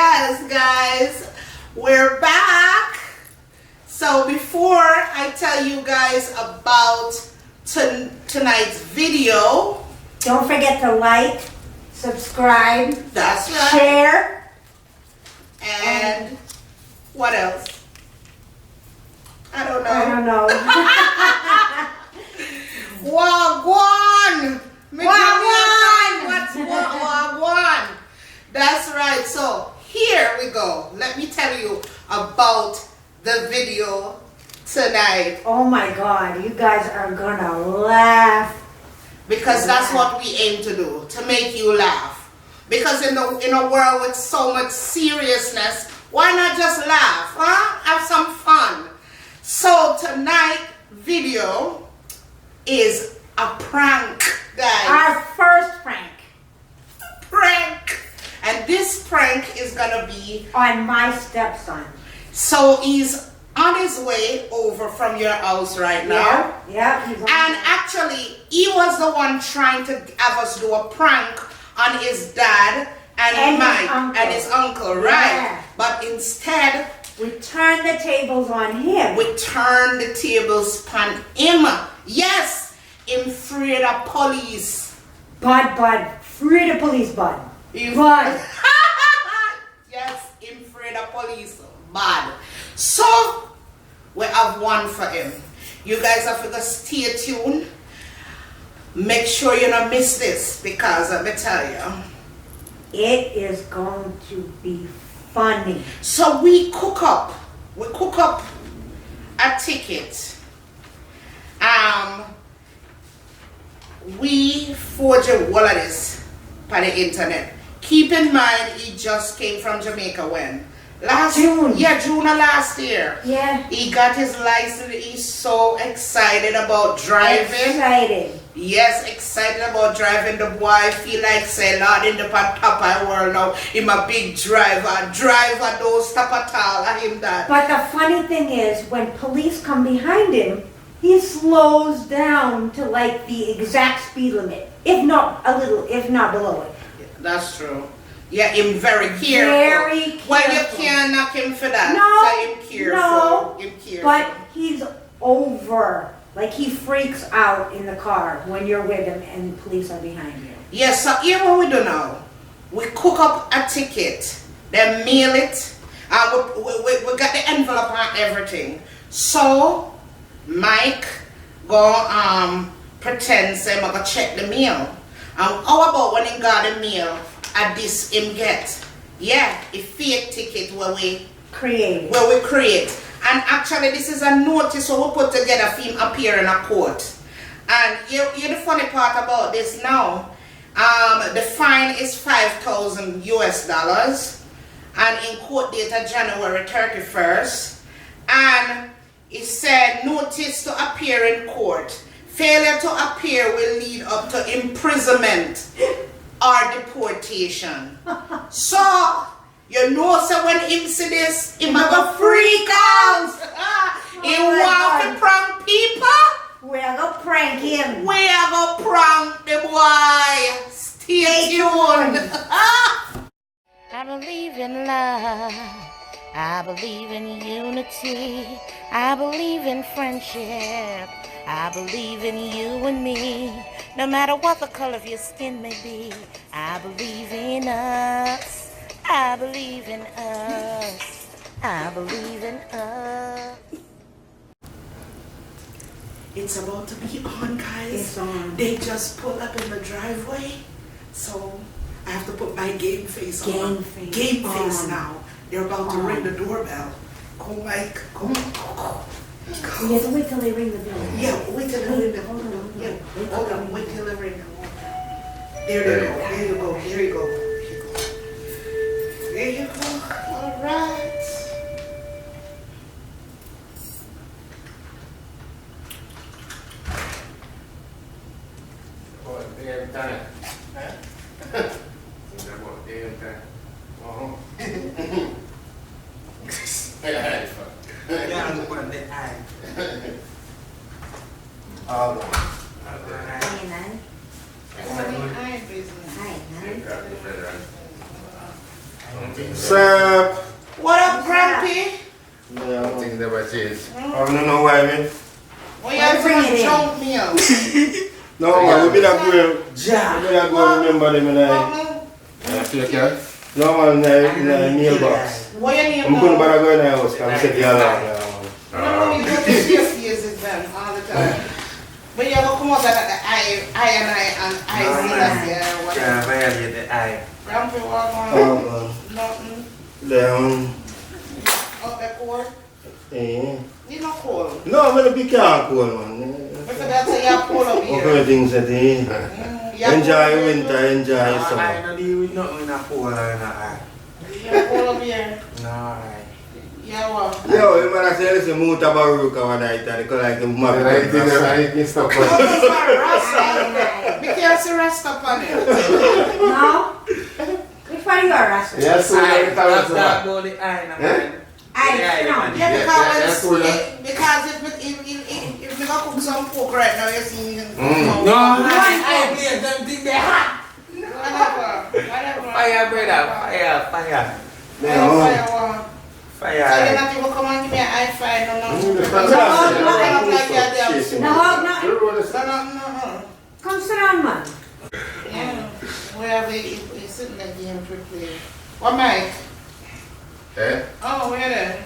Yes, guys, we're back. So before I tell you guys about tonight's video, don't forget to like, subscribe, that's right, share, and what else? I don't know. Wagwan! Wagwan! That's right. So here we go. Let me tell you about the video tonight. Oh my God, you guys are gonna laugh. Because that's what we aim to do, to make you laugh. Because in a world with so much seriousness, why not just laugh, huh? Have some fun. So tonight's video is a prank, guys. Our first prank. Prank. And this prank is gonna be on my stepson. So he's on his way over from your house right now. Yeah, he's on and actually, he was the one trying to have us do a prank on his dad and Mike and his uncle, right? Yeah. But instead, we turned the tables on him. We turned the tables on him. Yes, him afraid of police. Bud, free the police, Bud. Bud. Yes, him afraid of police. Bad. So, we have one for him. You guys have to stay tuned. Make sure you don't miss this, because let me tell you, it is going to be funny. So we cook up a ticket. We forge a wallet by the internet. Keep in mind, he just came from Jamaica when? June. Yeah, June of last year. Yeah. He got his license. He's so excited about driving. Excited. Yes, excited about driving. The boy feel like say, Lord, in the top of world now, him a big driver. Driver don't stop at all at him that. But the funny thing is, when police come behind him, he slows down to like the exact speed limit. If not a little, if not below it. That's true. Yeah, him very careful. Very careful. Well, you can't knock him for that. No, so him careful. no. Him careful. But he's over. Like he freaks out in the car when you're with him and police are behind you. Yes, so here what we do now, we cook up a ticket, then mail it, we got the envelope and everything. So, Mike go pretend say I'm gonna check the mail. And how about when he got the mail, at this him get? Yeah, a fake ticket where we create. And actually this is a notice so we put together for him appear in a court. And you the funny part about this now, the fine is $5,000 US, and in court date January 31st. And it said notice to appear in court. Failure to appear will lead up to imprisonment or deportation. So, you know, so when him see this, he might go freak out. He want to prank people. We are going to prank him. We are going to prank the boy. Stay tuned. I believe in love. I believe in unity. I believe in friendship. I believe in you and me. No matter what the color of your skin may be, I believe in us. I believe in us. I believe in us. It's about to be on, guys. It's on. They just pulled up in the driveway. So I have to put my game face on. Game face now. They're about to ring the doorbell. Go, Mike. Go. You have to wait till they ring the bell. Yeah, wait till they ring the doorbell. Yeah, hold on. Wait till they ring the doorbell. There they go. There you go. There you go. There you go. All right. Damn time. Damn time. Yeah, I'm going to die. Oh, Hey, man. Hi, man. Sir. What up, Grumpy? Yeah, things never change. I don't know why, man. Well, you have Bring it some in. junk meal. No, man, we been a going. Ja. We been a going remember them in a. Yeah, feel okay? No, man, in a mailbox. What you name I'm going to now? bother going to the house because I said the alarm. No, you go to CFPs them all the time. But you ever come out at the I and I Yeah, whatever. violate the eye. Grumpy, what Oh, on? man. Nothing. Down. Out there cold? Eh. You not cold. No, I'm going to be careful, man. But that's a you're cold up What kind here. of things that eh? You're Enjoy cold up winter, here. enjoy I summer. don't deal with nothing in a pool or in a eye. You're cold up here. No, I. Yeah, what? Yo, you man, I say, listen, move to Baruka one night and because like the map. I think stop. Oh, this is my Rasta. Be careful, Rasta on it. No? Which one you are, Rasta? Yes, so Eye. every time That's it's that a about the eye, no, Eh? man. I Yeah, no. man. Yeah, that's cool, because if we go cook some pork right now, you see me. No, I play them thing they hot. Whatever. Fire, brother. Fire. Fire. So Fire. you're not even come and give me an high five, no. No hug, no. No. Come sit down, man. Yeah. Where we sitting there game for play. What Mike? Eh? Oh, where there?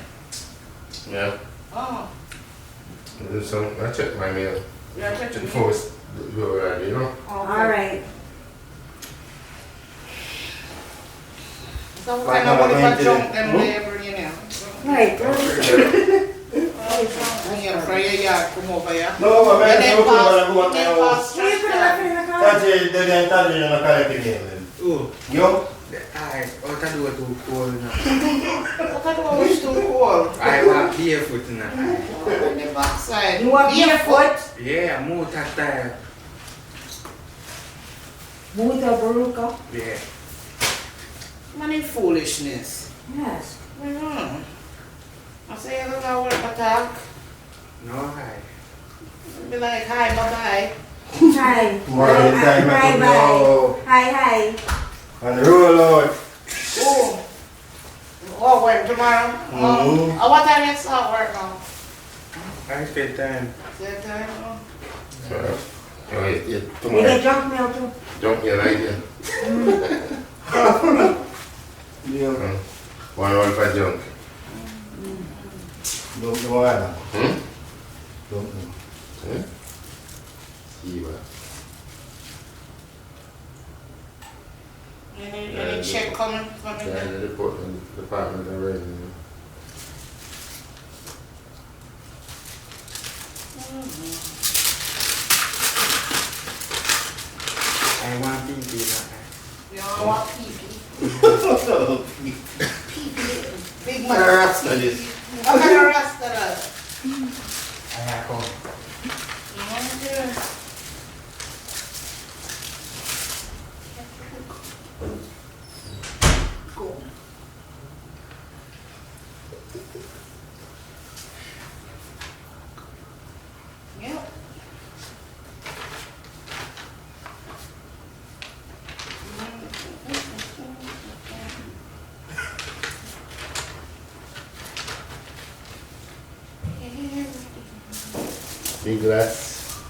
Yeah. Oh, I check my mail. you're touching me. First, you know? All right. So what kind of money for junk them they bring in? Right. Yeah, from your yard, come over here. No, but man, Then I'm going to go pass- to then the house. pass So you put it up in the car? That's it, then tell you not to again. Oh, Yo? the eye. What I do with too cold now? What I do is too cold. I want barefoot now. On the backside. You want barefoot? Yeah, more tactile. Move to Baruka? Yeah. Money foolishness. Yes. I say you don't know what to talk. No, I. Be like, hi, bye-bye. Hi. Tomorrow is time Hi, to bye. go. Hi. And roll out. Oh. Oh, when tomorrow? Mhm. What time you start work now? I spend time. That time? So, you You get tomorrow. junk mail too? Jump your right here. Yeah. One roll for junk. Don't know why. Hmm? Don't know. Eh? Eva. Any check coming? Yeah, the department of revenue. I want pinky now. You don't want pee-pee. Pee-pee. Big man. Rasta this. What kind of rasta that? I have come. You want to do it? Go. Yep. Big glass.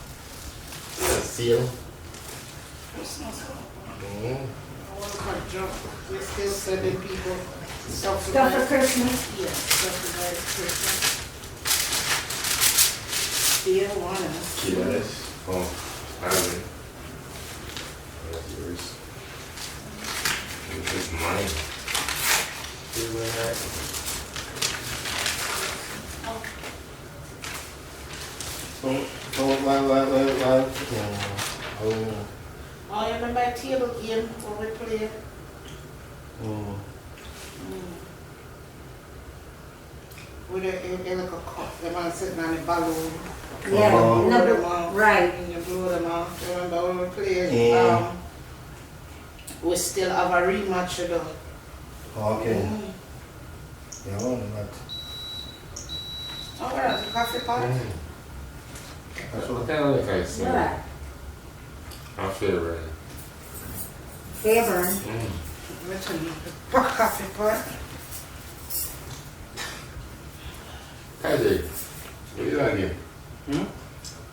Seal. Christmas. Mm. We're still sending people stuff to Stuff for buy. Christmas. Yeah, stuff to buy for Christmas. Still want us. Chiles. Oh, Ivan. That's yours. This is mine. See where that? Why? Oh, you remember a table game where we play? With a like a cup, the man sitting on the balloon. Yeah. Oh. Blow them Number, off. right. And you blow them off. You remember when we played? Yeah. We still have a rematch though. Okay. Yeah, but Oh, where's the coffee pot? That's what kind of I say. Yeah. My favorite. Favorite. Pack coffee pot. KJ, what you doing here? Hmm?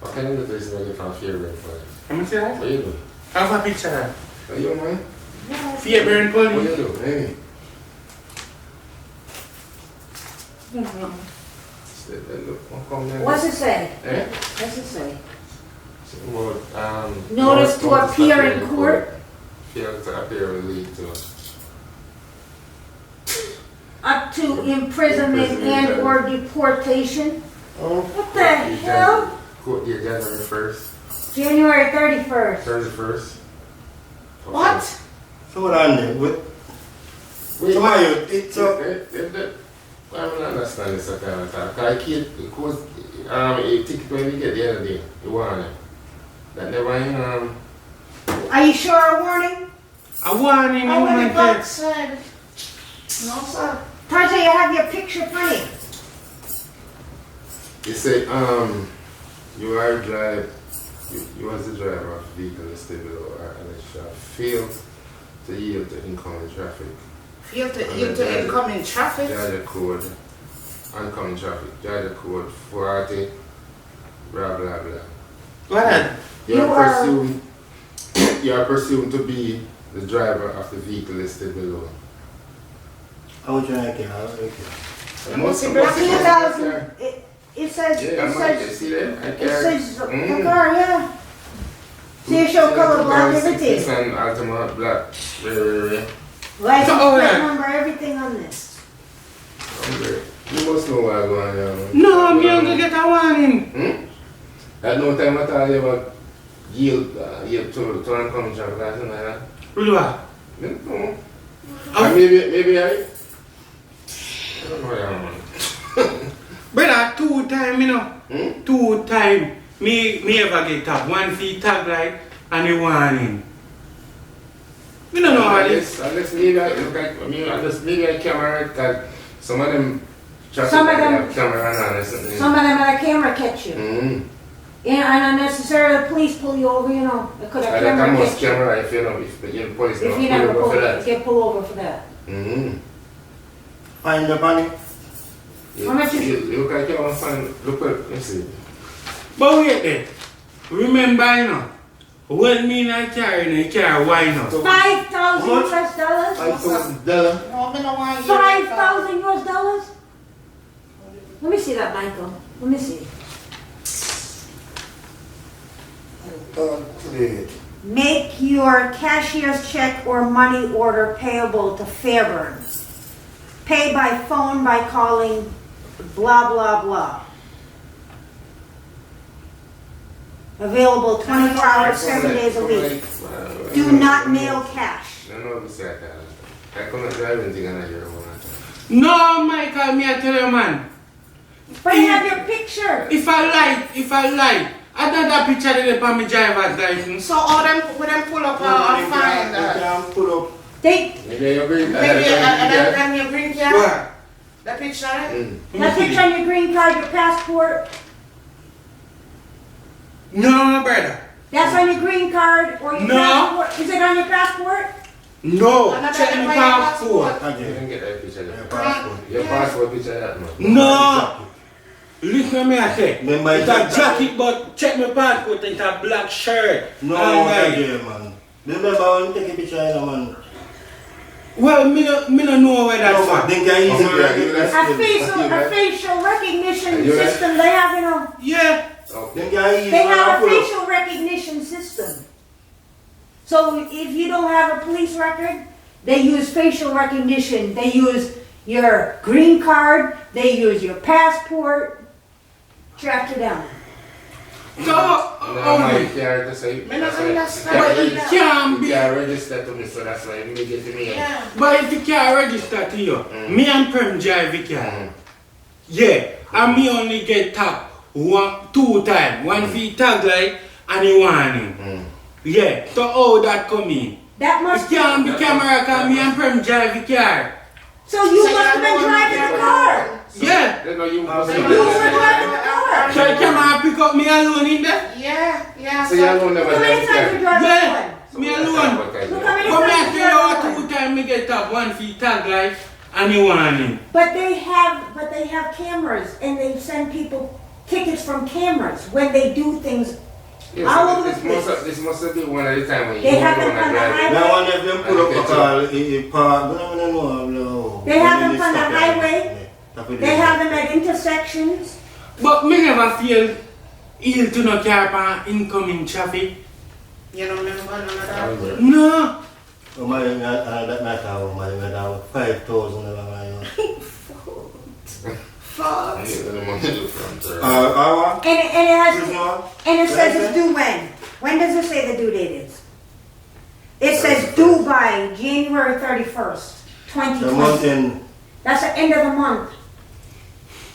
What kind of place are you from Fairburn for? Let me see that. What you doing? Have a picture of that. What you man? Fairburn What police. you doing? Hey. Look, come here. What's it say? Eh? What's it say? Well, Notice to appear in court. Fail to appear with lead to. Up to imprisonment and or deportation. Oh. What the hell? Court date January 1st, January 31st. 31st. What? So what on there? What? Wait, So how you? It's up. I don't understand this kind of talk. I keep, because a ticket when you get the other day, you want it. That never Are you sure a warning? A warning, Oh, when the woman box said. said. No, sir. Taja, you have your picture printed. you say, you are you as the driver of the vehicle listed below or shall fail to yield to incoming traffic. Feel to yield to incoming traffic. Georgia code, oncoming traffic, Georgia code 40, blah blah blah. What? You are You are- presumed you are presumed to be the driver of the vehicle listed below. How much I can? You must be black. 2000. It says. Yeah, It I might says. see that. I It carry. says the car. Yeah. See a show color black everything. This one Altima black. Rare. License Oh, plate yeah. number, everything on this. You must know what I'm going on. No, I'm going to get a warning. At no time at all you ever yield to oncoming traffic or something like that. What? No. Oh. Maybe I don't know that man. Brother, 2 times, you know. 2 times. Me ever get tag. 1 feet tag light and a warning. Me don't know how this. Unless maybe I look like, unless maybe I camera because some of them traffic Some of them- have camera on or something. Some of them on a camera catch you. Yeah, and unnecessarily the police pull you over, you know. It could have I like camera almost catch you. camera if you know if the police If don't you pull never over pull for that. get pulled over for that. Find the money. How much is- You look like you want to find, look at, let's see. But wait there. Remember, you know, when me and I carry in a car, why not? $5,000 What? US dollars? $5,000. No, me no want you. $5,000 US dollars? Let me see that, Michael. Let me see. Make your cashier's check or money order payable to Fairburn. Pay by phone by calling blah blah blah. Available 24 hours, 7 days a week. Do not mail cash. No, no, we say that. I couldn't drive anything on here one time. No, Michael, me I tell you, man. But you have your picture. If I lie, I don't have picture there for my driver's license. So all them, when them pull up and find You can put up. They, Maybe you agree. maybe and your green card, What? the picture. that picture on your green card, your passport, No, brother. that's on your green card or your No. passport. Is it on your passport? No. Another Check thing my for your passport. You Okay. didn't get that picture Your there. passport. Your passport picture that man. No. Listen me I say. Remember It's a it's a- jacket, but check my passport. It's a black shirt. No, Alright. yeah, man. Remember when you take a picture of a man? Well, me no know where that's No, from. then can easily Okay, recognize A them. facial recognition Are you right? system. They have, you know, Yeah. Okay. Then can easily they have a pull up. facial recognition system. So if you don't have a police record, they use facial recognition. They use your green card. They use your passport. Track you down. So, No, my car to say. Me not understand. but it can be. You can register to me, so that's why you get to me. Yeah. But if you can't register to you, me and Prem drive the car. Yeah, and me only get tagged 2 times. 1 feet tag light and a warning. Yeah, so how that come in? That It must be. can't be camera because me and Prem drive the car. So you So must have been driving the car. Yeah. They know you. You were driving the car. So the camera pick up me alone in there? Yeah. So you alone never How many drive times you the car. drive Yeah. one? Me alone. Look how many But me times tell you you're what, alone. 2 times me get tag, 1 for tag life and you warning. But they have cameras and they send people tickets from cameras when they do things. Yes, All over the this must be one at a time when They you have don't them on the drive. highway. Now one of them pull up a car, a park, no. They have them on the highway. They have them at intersections. But me never feel ill to no car pan incoming traffic. You don't remember none of that? No. Oh my, that night I was 5,000. Fuck. And it says it's due when? When does it say the due date is? It says due by January 31st, 2020. That's the end of the month.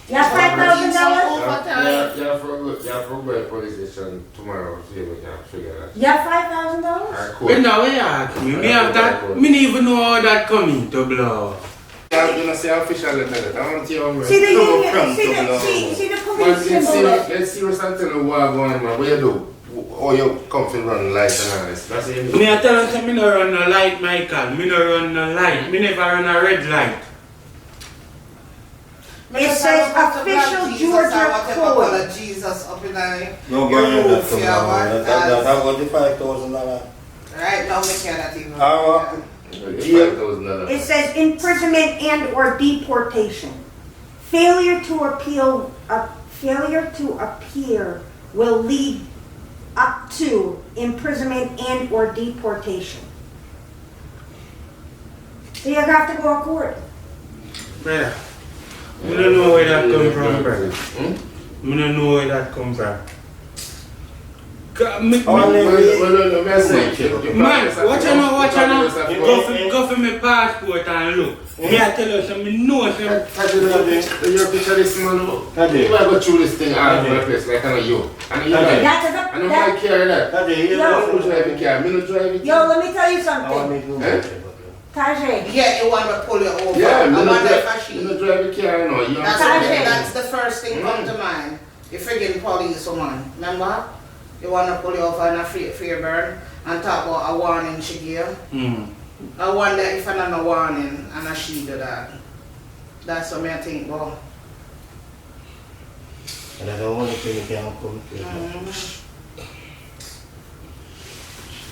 You have $5,000? Yeah, for go to police station tomorrow, see if we can figure that. You have $5,000? But now we ask me have that, me don't even know how that coming to blow. I'm gonna say official letter. I want to hear See the union, see the police symbol. let's see what's happening what going on, man. What you do? Oh, you come to run lights and all this. That's it. Me I tell you, me no run no light, Michael. Me no run no light. Me never run a red light. It says official Georgia code. Jesus up in there. No, Your but roof, yeah, man. that was the $5,000. Right now, we cannot even. It says imprisonment and or deportation. Failure to appear will lead up to imprisonment and or deportation. So you have to go to court. Brother, I don't know where that come from, brother. I don't know where that come from. Man, watch out, go for my passport and look. Me I tell you something, know something. Your picture this man, you go through this thing all over the place like I know you. And you like, I don't like care that. You don't drive the car, me no drive it. Yo, let me tell you something. Tajay. Yeah, you want to pull you over. Yeah, I want that you fashion. no drive the car, you know. You That's the first thing come to mind. You're friggin' police woman, remember? You want to pull you over in a fear burn and talk about a warning she give. I wonder if I not a warning and a she do that. That's what I think about. And I don't want to you can come to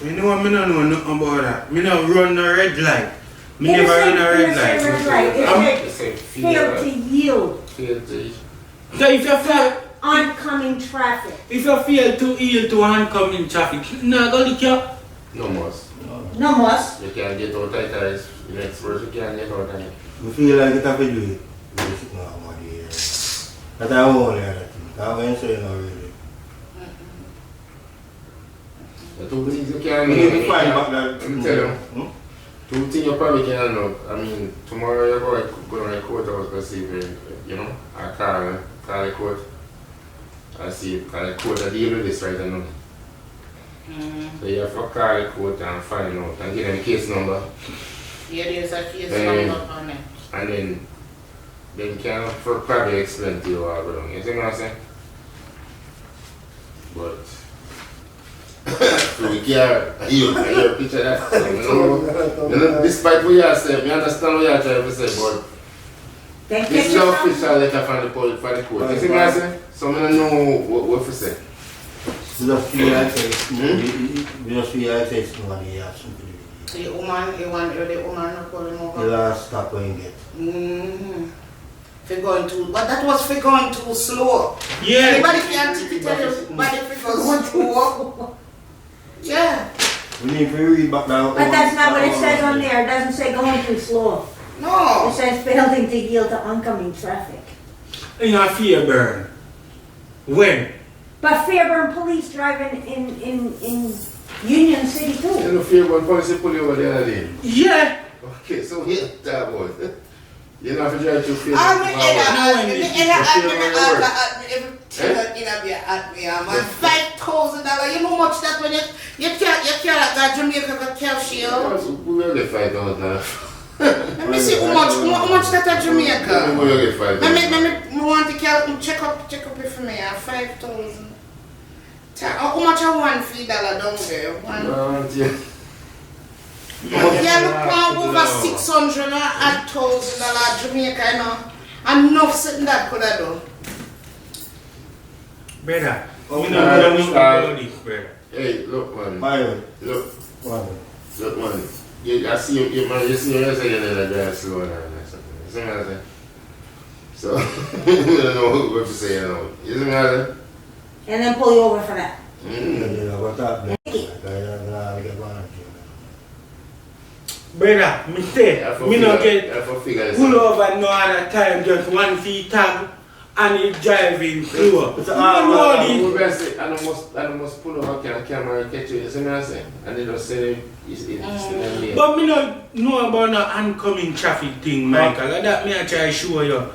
You know what, I don't know nothing about that. I don't run no red light. I never run a red light. It says fail to yield. So if you fail, oncoming traffic. if you fail to yield to oncoming traffic, no go look you. No must. No must. You can't get out of it. Next verse you can't get out of it. You feel like you have to do it. But I won't let it. I won't say no really. The two things you can We need to find know. back that. Let me tell you. Two things you probably can know. I mean, tomorrow you're going to the court house to see if you know, I call the court. I see if the court will deal with this right now. So you have to call the court and find out and give them the case number. Yeah, there's a case number on it. And then they can probably explain to you all along. You see what I'm saying? But so we can't you picture that. You know, despite what you are saying, I understand what you are trying to say, but this is the official letter from the court. You see what I'm saying? So I don't know what to say. We just feel like it's somebody else. The woman calling over. The last stop when you get. But that was for going too slow. Yeah. Anybody can tell you, but if it goes too slow. Yeah. We need to read back now. But that's not what it says on there. It doesn't say going too slow. No. It says failing to yield to oncoming traffic. In a fear burn. When? But Fairburn police driving in Union City You too. don't feel when police pull you over the other day? Yeah. Okay, so here's that boy. You don't have to drive to feel $5,000. You know how much that when you can't that Jamaica got cash shield. We will get $5,000. Let me see how much that at Jamaica. We will get $5,000. Me want to check up it for me. 5,000. How much I want $3 down there? Yeah, look now over $600 and $1,000 Jamaica, you know. Enough sitting that could have done. Brother, Oh, we don't know about this, brother. Hey, look, man. Byron. Look, What? look, man. I see you, man. You see what I say, you're drive slow down or something. You see what I say? So, I don't know what to say, you know. You see what I say? And then pull you over for that. What's up? Brother, me say, me no get pull Pull over no other time, just one feet tag and he driving slow. It's You a know this. I don't must pull over camera and catch you. You see what I say? And they just say it's in the lane. But me no know about no oncoming traffic thing, Michael. And that me I try to show you.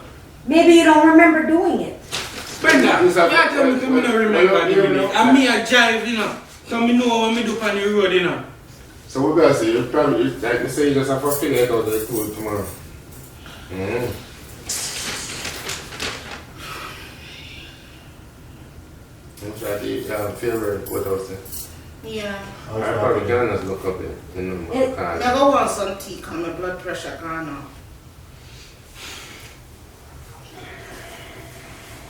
Maybe you don't remember doing it. Brenda, you tell me to me no remember doing it. And me I drive, you know. So me know what me do on the road, you know. So what do I say? You probably, like me say, you just have to figure it out the tool tomorrow. I'm trying to favorite what else? Yeah. I probably can just look up it in the car. Never want some tea, cause my blood pressure gone up.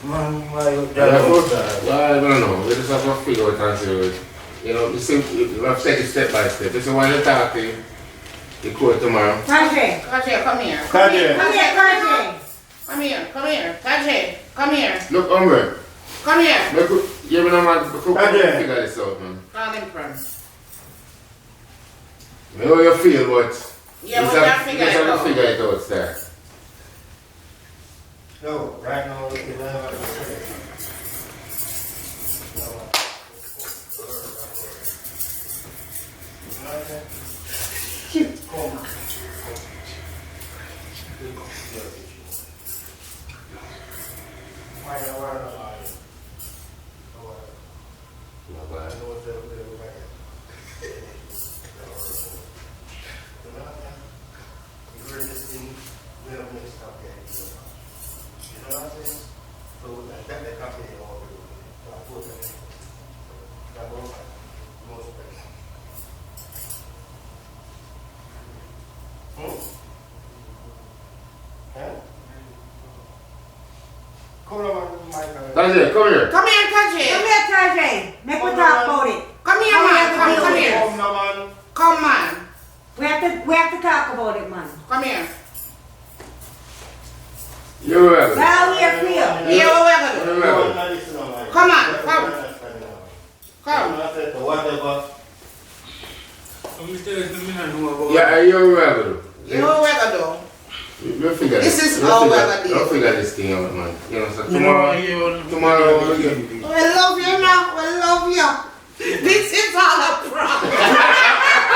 Man, why you I don't know. We just have to figure out and see. You know, you see, you have to take it step by step. This is why you talk to the court tomorrow. Tajay. Tajay, come here. Tajay. Come here, Tajay. Come here, come here. Tajay, come here. Look, Umber. Come here. You know, man, figure this out, man. Call him from. I know how you feel, but Yeah, you we have gotta to figure it out. figure it out, sir. No, right now, look at that. Tajay, come here. Come here, Tajay. Come here, Tajay. Make we talk about it. Come here, man. Come here. Come, man. We have to talk about it, man. Come here. You're welcome. Now we are clear. Yeah, what we're gonna do? You're welcome. Come on, come. Come. Whatever. Yeah, you're welcome. You know what we're gonna do? We'll figure This this. is how we're gonna do We'll it. figure this thing out, man. You know, so tomorrow we'll get. We love you now. We love you. This is all a prank.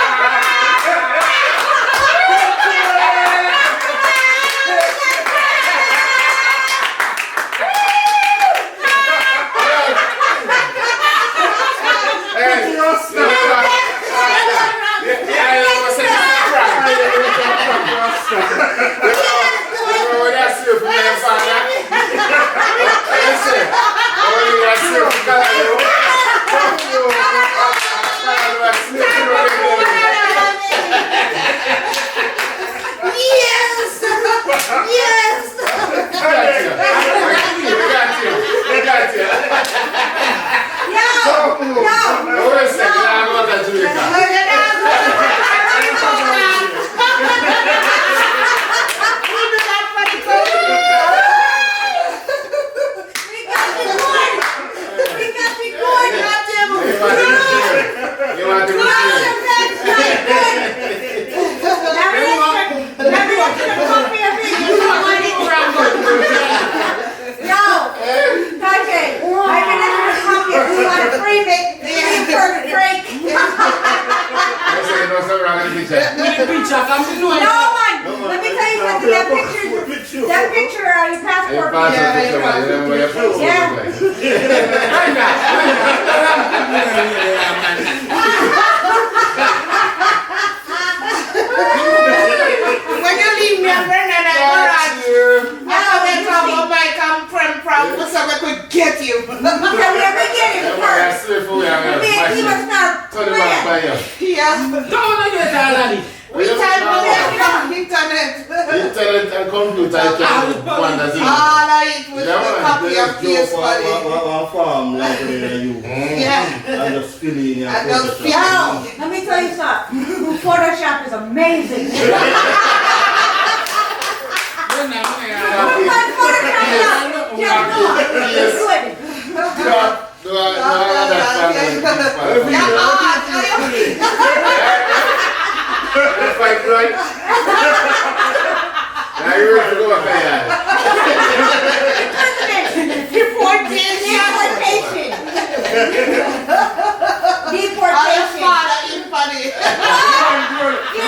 That picture on your passport. When you leave me, I'm running at garage. Now they come up, I come from so I could get you. Can we ever get him first? He was not turn it back by you. Yeah. Don't get all of this. We time for the internet. Internet and computer, you can wonder things. All of it was Yeah, the man, copy of PS Buddy. One farm like you. Yeah. And just fill in your And just fill Yo, let me tell you something. Photoshop is amazing. Fight right. Now you're ready to go up there. Deportation. Deportation. Father in funny. You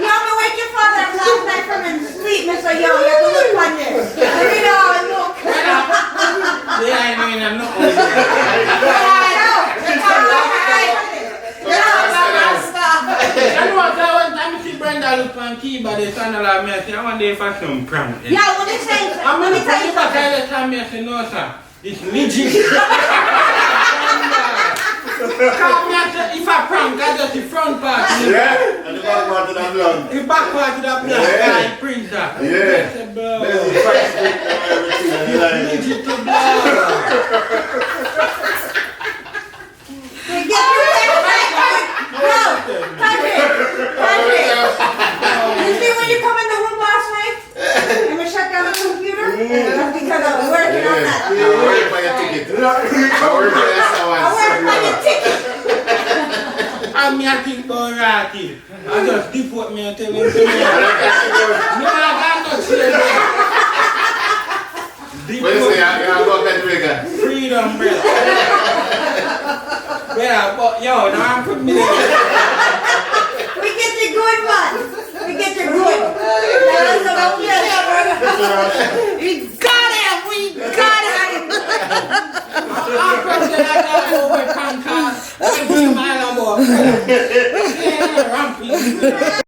have to wake your father up last night from his sleep, Mr. Yo. You have to look on this. You know, look. Yeah, I mean, I'm not. I know what I want to see Brenda look on keyboard, they sound like me. I want to for some prank. Yeah, let me tell you something. Let me tell you something. By the time I say no, sir, it's legit. If I prank, I just the front part. Yeah, and the back part of the blonde. The back part of the black guy printer. Yeah. Legit to blow. You see when you come in the room last night and we shut down the computer? That's because I was working on that. I'm working for your ticket. I'm working for your I worked on your ticket. I'm me I think about Ratty. I just deport me and tell him to me. No, I'm not serious. What you say? You're going to Jamaica? Freedom, brother. Yeah, but yo, now I'm putting me there. We get the good one. We get the good. We got him. We got him. I'm president of the over Pancas. I'm my boy. Yeah, ramping.